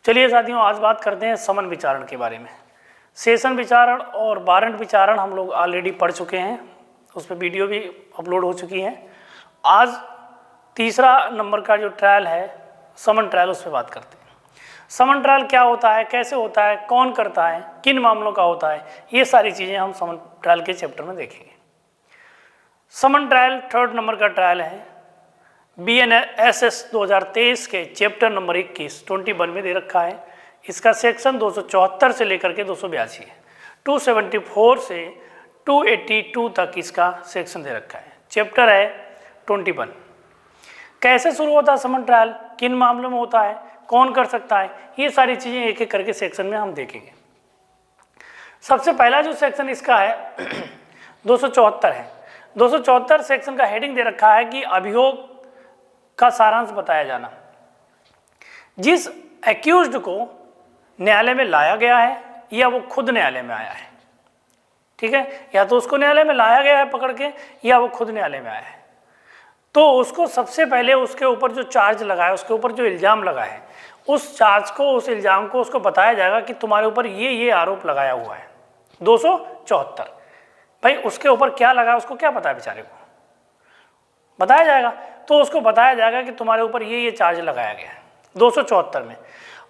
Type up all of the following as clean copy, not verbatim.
चलिए साथियों, आज बात करते हैं समन विचारण के बारे में। सेशन विचारण और वारंट विचारण हम लोग ऑलरेडी पढ़ चुके हैं, उस पर वीडियो भी अपलोड हो चुकी है। आज तीसरा नंबर का जो ट्रायल है समन ट्रायल, उस पर बात करते हैं। समन ट्रायल क्या होता है, कैसे होता है, कौन करता है, किन मामलों का होता है, ये सारी चीज़ें हम समन ट्रायल के चैप्टर में देखेंगे। समन ट्रायल थर्ड नंबर का ट्रायल है, BNSS 2023 के चैप्टर नंबर 21 में दे रखा है। इसका सेक्शन 274 से लेकर के 282 है। 274 से 282 तक इसका सेक्शन दे रखा है। चैप्टर है 21। कैसे शुरू होता है समन ट्रायल, किन मामलों में होता है, कौन कर सकता है, ये सारी चीज़ें एक एक करके सेक्शन में हम देखेंगे। सबसे पहला जो सेक्शन इसका है 274 है। 274 सेक्शन का हेडिंग दे रखा है कि अभियोग का सारांश बताया जाना। जिस एक्यूज्ड को न्यायालय में लाया गया है या वो खुद न्यायालय में आया है, ठीक है, या तो उसको न्यायालय में लाया गया है पकड़ के, या वो खुद न्यायालय में आया है, तो उसको सबसे पहले उसके ऊपर जो चार्ज लगा है, उसके ऊपर जो इल्ज़ाम लगा है, उस चार्ज को, उस इल्ज़ाम को उसको बताया जाएगा कि तुम्हारे ऊपर ये आरोप लगाया हुआ है। 274 भाई उसके ऊपर क्या लगा, उसको क्या पता है बेचारे को, बताया जाएगा। तो उसको बताया जाएगा कि तुम्हारे ऊपर ये चार्ज लगाया गया है 274 में।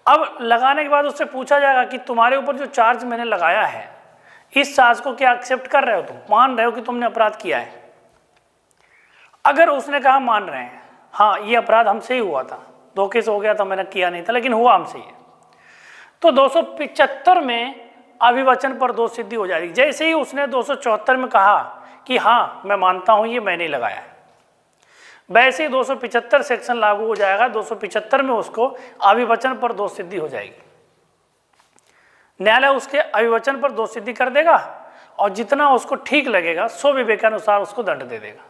अब लगाने के बाद उससे पूछा जाएगा कि तुम्हारे ऊपर जो चार्ज मैंने लगाया है, इस चार्ज को क्या एक्सेप्ट कर रहे हो, तुम मान रहे हो कि तुमने अपराध किया है। अगर उसने कहा मान रहे हैं, हाँ ये अपराध हमसे ही हुआ था, धोखे से हो गया था, मैंने किया नहीं था, लेकिन हुआ हमसे ही है, तो 275 में अभिवचन पर दोष सिद्धि हो जाएगी। जैसे ही उसने 274 में कहा कि हाँ मैं मानता हूँ ये मैंने लगाया है, वैसे ही 275 सेक्शन लागू हो जाएगा। 275 में उसको अभिवचन पर दोष सिद्धि हो जाएगी। न्यायालय उसके अभिवचन पर दोष सिद्धि कर देगा और जितना उसको ठीक लगेगा सो विवेकानुसार उसको दंड दे देगा।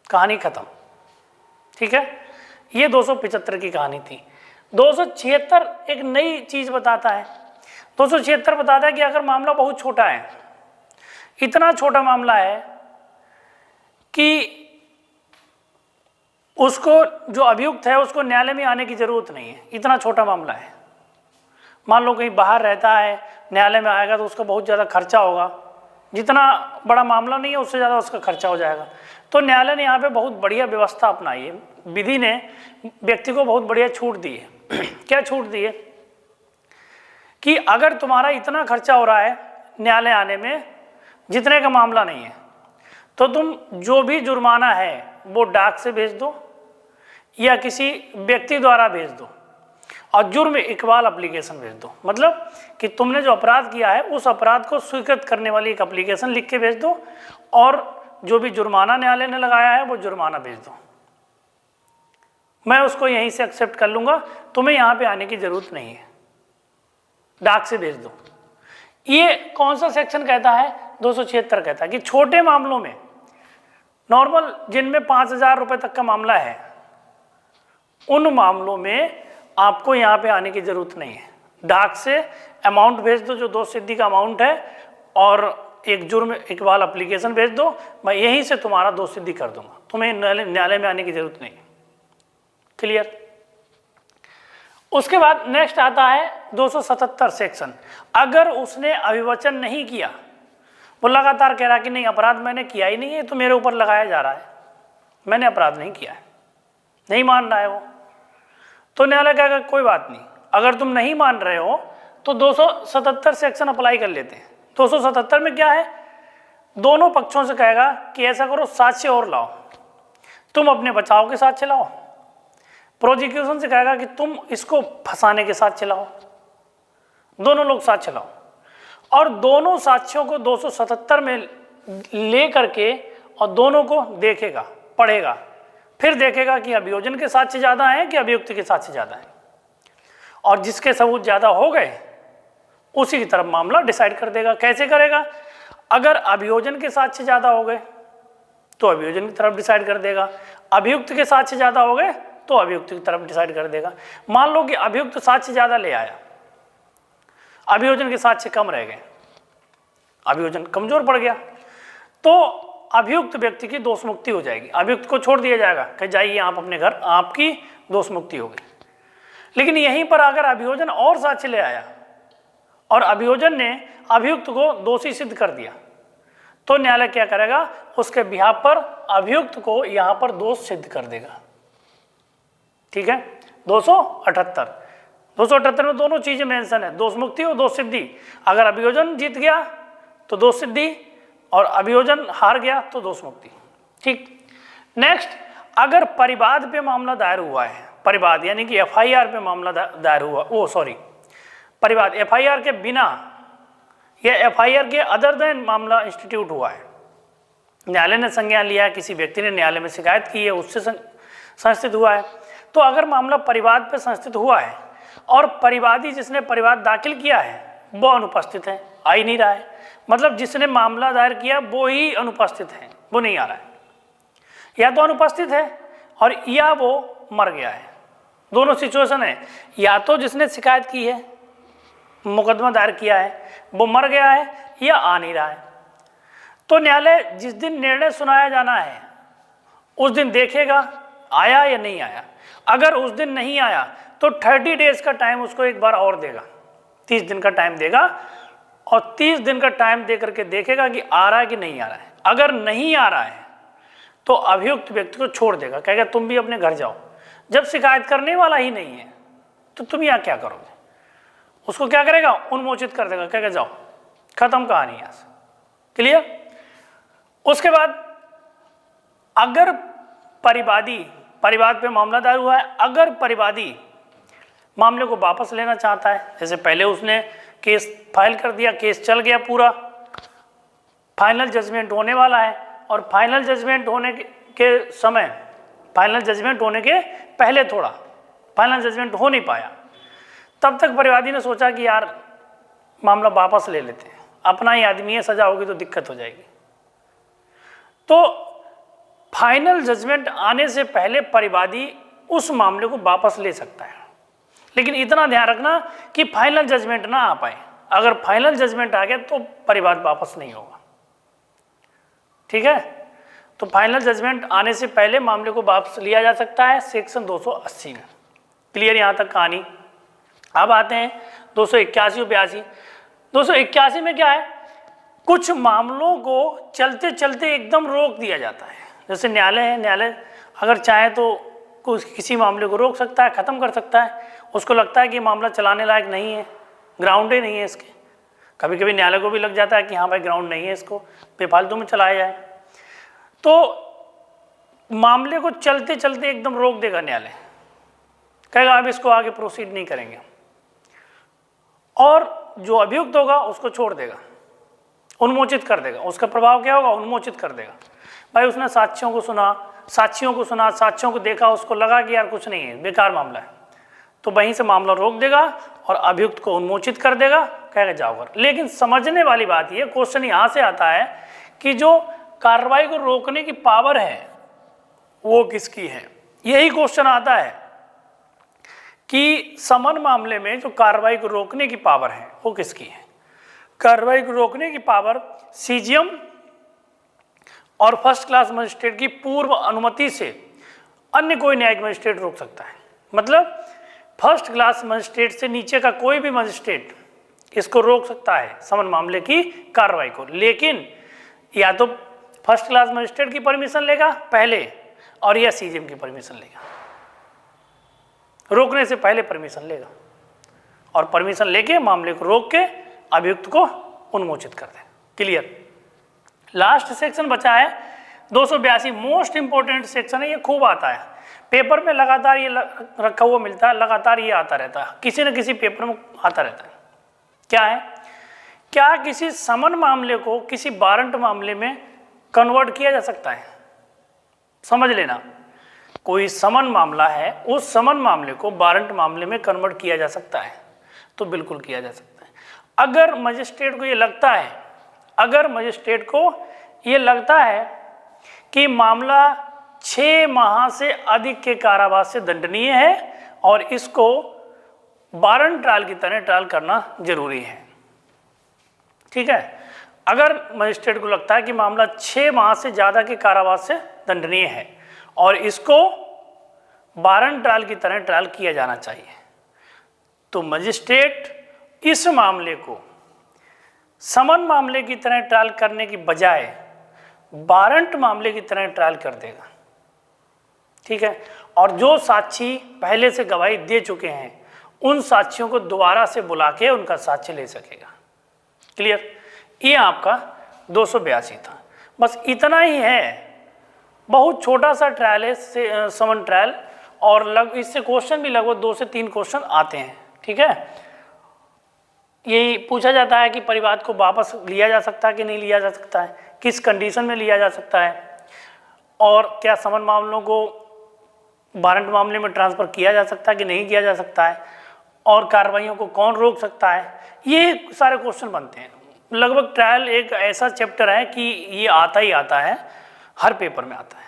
कहानी खत्म, ठीक है। ये 275 की कहानी थी। 276 एक नई चीज बताता है। 276 बताता है कि अगर मामला बहुत छोटा है, इतना छोटा मामला है कि उसको जो अभियुक्त है उसको न्यायालय में आने की जरूरत नहीं है, इतना छोटा मामला है। मान लो कहीं बाहर रहता है, न्यायालय में आएगा तो उसका बहुत ज़्यादा खर्चा होगा, जितना बड़ा मामला नहीं है उससे ज़्यादा उसका खर्चा हो जाएगा। तो न्यायालय ने यहाँ पे बहुत बढ़िया व्यवस्था अपनाई है। विधि ने व्यक्ति को बहुत बढ़िया छूट दी है। क्या छूट दी है कि अगर तुम्हारा इतना खर्चा हो रहा है न्यायालय आने में, जितने का मामला नहीं है, तो तुम जो भी जुर्माना है वो डाक से भेज दो या किसी व्यक्ति द्वारा भेज दो और जुर्म इकबाल एप्लीकेशन भेज दो। मतलब कि तुमने जो अपराध किया है उस अपराध को स्वीकृत करने वाली एक एप्लीकेशन लिख के भेज दो और जो भी जुर्माना न्यायालय ने लगाया है वो जुर्माना भेज दो। मैं उसको यहीं से एक्सेप्ट कर लूँगा, तुम्हें यहाँ पे आने की ज़रूरत नहीं है, डाक से भेज दो। ये कौन सा सेक्शन कहता है? 276 कहता है कि छोटे मामलों में, नॉर्मल जिनमें 5,000 रुपये तक का मामला है, उन मामलों में आपको यहाँ पे आने की ज़रूरत नहीं है। डाक से अमाउंट भेज दो जो दोष सिद्धि का अमाउंट है और एक जुर्म इकबाल एप्लीकेशन भेज दो, मैं यहीं से तुम्हारा दोष सिद्धि कर दूंगा, तुम्हें न्यायालय में आने की ज़रूरत नहीं। क्लियर। उसके बाद नेक्स्ट आता है 277 सेक्शन। अगर उसने अभिवचन नहीं किया, वो लगातार कह रहा कि नहीं अपराध मैंने किया ही नहीं है, तो मेरे ऊपर लगाया जा रहा है, मैंने अपराध नहीं किया है, नहीं मान रहा है वो, तो न्यायालय कहेगा कोई बात नहीं, अगर तुम नहीं मान रहे हो तो 277 सेक्शन अप्लाई कर लेते हैं। 277 में क्या है, दोनों पक्षों से कहेगा कि ऐसा करो साक्ष्य और लाओ, तुम अपने बचाव के साथ चलाओ, प्रोसिक्यूशन से कहेगा कि तुम इसको फंसाने के साथ चलाओ, दोनों लोग साथ चलाओ और दोनों साक्ष्यों को 277 में ले करके और दोनों को देखेगा, पढ़ेगा, फिर देखेगा कि अभियोजन के साक्ष्य ज़्यादा हैं कि अभियुक्त के साक्ष्य ज़्यादा हैं, और जिसके सबूत ज़्यादा हो गए उसी की तरफ मामला डिसाइड कर देगा। कैसे करेगा? अगर अभियोजन के साक्ष्य ज़्यादा हो गए तो अभियोजन की तरफ डिसाइड कर देगा, अभियुक्त के साक्ष्य ज़्यादा हो गए तो अभियुक्त की तरफ डिसाइड कर देगा। मान लो कि अभियुक्त साक्ष्य ज़्यादा ले आया, अभियोजन के साक्ष्य कम रह गए, अभियोजन कमजोर पड़ गया, तो अभियुक्त व्यक्ति की दोष मुक्ति हो जाएगी, अभियुक्त को छोड़ दिया जाएगा कि जाइए आप अपने घर, आपकी दोष मुक्ति हो गई। लेकिन यहीं पर अगर अभियोजन और साक्ष्य ले आया और अभियोजन ने अभियुक्त को दोषी सिद्ध कर दिया, तो न्यायालय क्या करेगा, उसके बिहाफ पर अभियुक्त को यहां पर दोष सिद्ध कर देगा। ठीक है, 278 में दोनों चीजें मेंशन है, दोष मुक्ति और दोष सिद्धि। अगर अभियोजन जीत गया तो दोष सिद्धि, और अभियोजन हार गया तो दोष मुक्ति। ठीक, नेक्स्ट, अगर परिवाद पे मामला दायर हुआ है, परिवाद यानी कि एफआईआर पे मामला दायर हुआ, परिवाद एफआईआर के बिना या एफआईआर के अदर देन मामला इंस्टीट्यूट हुआ है, न्यायालय ने संज्ञान लिया है, किसी व्यक्ति ने न्यायालय में शिकायत की है, उससे संस्थित हुआ है, तो अगर मामला परिवाद पे संस्थित हुआ है और परिवादी जिसने परिवाद दाखिल किया है वो अनुपस्थित है, आ ही नहीं रहा है, मतलब जिसने मामला दायर किया वो ही अनुपस्थित है, वो नहीं आ रहा है, या तो अनुपस्थित है और या वो मर गया है। दोनों सिचुएशन है, या तो जिसने शिकायत की है, मुकदमा दायर किया है, वो मर गया है या आ नहीं रहा है। तो न्यायालय जिस दिन निर्णय सुनाया जाना है उस दिन देखेगा आया या नहीं आया। अगर उस दिन नहीं आया तो 30 डेज का टाइम उसको एक बार और देगा, 30 दिन का टाइम देगा, और 30 दिन का टाइम दे करके देखेगा कि आ रहा है कि नहीं आ रहा है। अगर नहीं आ रहा है तो अभियुक्त व्यक्ति को छोड़ देगा, कहेगा तुम भी अपने घर जाओ। जब शिकायत करने वाला ही नहीं है तो तुम यहाँ क्या करोगे, उसको क्या करेगा, उन्मोचित कर देगा, कहेगा जाओ, खत्म कहानी यहाँ से। क्लियर। उसके बाद अगर परिवाद पे मामला दायर हुआ है, अगर परिवादी मामले को वापस लेना चाहता है, जैसे पहले उसने केस फाइल कर दिया, केस चल गया पूरा, फाइनल जजमेंट होने वाला है, और फाइनल जजमेंट होने के समय, फाइनल जजमेंट होने के पहले थोड़ा फाइनल जजमेंट हो नहीं पाया, तब तक परिवादी ने सोचा कि यार मामला वापस ले लेते हैं, अपना ही आदमी है, सजा होगी तो दिक्कत हो जाएगी। तो फाइनल जजमेंट आने से पहले परिवादी उस मामले को वापस ले सकता है, लेकिन इतना ध्यान रखना कि फाइनल जजमेंट ना आ पाए। अगर फाइनल जजमेंट आ गया तो परिवाद वापस नहीं होगा। ठीक है, तो फाइनल जजमेंट आने से पहले मामले को वापस लिया जा सकता है सेक्शन 280 में। क्लियर यहाँ तक कहानी। अब आते हैं 281 और 82। 281 में क्या है, कुछ मामलों को चलते चलते एकदम रोक दिया जाता है। जैसे न्यायालय है, न्यायालय अगर चाहे तो किसी मामले को रोक सकता है, ख़त्म कर सकता है। उसको लगता है कि मामला चलाने लायक नहीं है, ग्राउंड ही नहीं है इसके। कभी कभी न्यायालय को भी लग जाता है कि हाँ भाई ग्राउंड नहीं है, इसको बेफालतू में चलाया जाए, तो मामले को चलते चलते एकदम रोक देगा न्यायालय, कहेगा अब इसको आगे प्रोसीड नहीं करेंगे, और जो अभियुक्त होगा उसको छोड़ देगा, उन्मोचित कर देगा। उसका प्रभाव क्या होगा, उन्मोचित कर देगा। भाई उसने साक्ष्यों को सुना, साक्ष्यों को देखा, उसको लगा कि यार कुछ नहीं है, बेकार मामला है, तो वहीं से मामला रोक देगा और अभियुक्त को उन्मोचित कर देगा, कहेगा जाओ घर। लेकिन समझने वाली बात ये, क्वेश्चन यहाँ से आता है कि जो कार्रवाई को रोकने की पावर है वो किसकी है। यही क्वेश्चन आता है कि समन मामले में जो कार्रवाई को रोकने की पावर है वो किसकी है। कार्रवाई को रोकने की पावर सीजीएम और फर्स्ट क्लास मजिस्ट्रेट की पूर्व अनुमति से अन्य कोई न्यायिक मजिस्ट्रेट रोक सकता है। मतलब फर्स्ट क्लास मजिस्ट्रेट से नीचे का कोई भी मजिस्ट्रेट इसको रोक सकता है, समन मामले की कार्रवाई को। लेकिन या तो फर्स्ट क्लास मजिस्ट्रेट की परमिशन लेगा पहले, और या सीजीएम की परमिशन लेगा, रोकने से पहले परमिशन लेगा, और परमिशन लेके मामले को रोक के अभियुक्त को उन्मोचित कर दे। क्लियर। लास्ट सेक्शन बचा है 282, मोस्ट इंपॉर्टेंट सेक्शन है, ये खूब आता है पेपर में, लगातार ये रखा हुआ मिलता है, लगातार ये आता रहता है, किसी न किसी पेपर में आता रहता है। क्या है, क्या किसी समन मामले को किसी वारंट मामले में कन्वर्ट किया जा सकता है। समझ लेना, कोई समन मामला है, उस समन मामले को वारंट मामले में कन्वर्ट किया जा सकता है, तो बिल्कुल किया जा सकता है। अगर मजिस्ट्रेट को ये लगता है, अगर मजिस्ट्रेट को ये लगता है कि मामला 6 माह से अधिक के कारावास से दंडनीय है और इसको वारंट ट्रायल की तरह ट्रायल करना जरूरी है। ठीक है, अगर मजिस्ट्रेट को लगता है कि मामला 6 माह से ज़्यादा के कारावास से दंडनीय है और इसको वारंट ट्रायल की तरह ट्रायल किया जाना चाहिए, तो मजिस्ट्रेट इस मामले को समन मामले की तरह ट्रायल करने की बजाय वारंट मामले की तरह ट्रायल कर देगा। ठीक है, और जो साक्षी पहले से गवाही दे चुके हैं उन साक्षियों को दोबारा से बुला के उनका साक्ष्य ले सकेगा। क्लियर? ये आपका 282 था। बस इतना ही है, बहुत छोटा सा ट्रायल है समन ट्रायल, और इससे क्वेश्चन भी लगभग 2 से 3 क्वेश्चन आते हैं। ठीक है, यही पूछा जाता है कि परिवाद को वापस लिया जा सकता है कि नहीं लिया जा सकता है, किस कंडीशन में लिया जा सकता है, और क्या समन मामलों को वारंट मामले में ट्रांसफ़र किया जा सकता है कि नहीं किया जा सकता है, और कार्रवाइयों को कौन रोक सकता है। ये सारे क्वेश्चन बनते हैं। लगभग ट्रायल एक ऐसा चैप्टर है कि ये आता ही आता है, हर पेपर में आता है।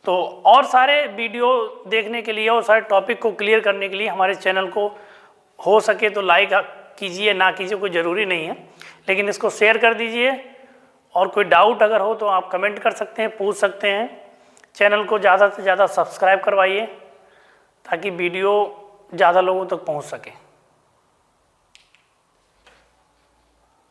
तो और सारे वीडियो देखने के लिए और सारे टॉपिक को क्लियर करने के लिए हमारे चैनल को हो सके तो लाइक कीजिए, ना कीजिए कोई ज़रूरी नहीं है, लेकिन इसको शेयर कर दीजिए। और कोई डाउट अगर हो तो आप कमेंट कर सकते हैं, पूछ सकते हैं। चैनल को ज़्यादा से ज़्यादा सब्सक्राइब करवाइए ताकि वीडियो ज़्यादा लोगों तक पहुंच सके।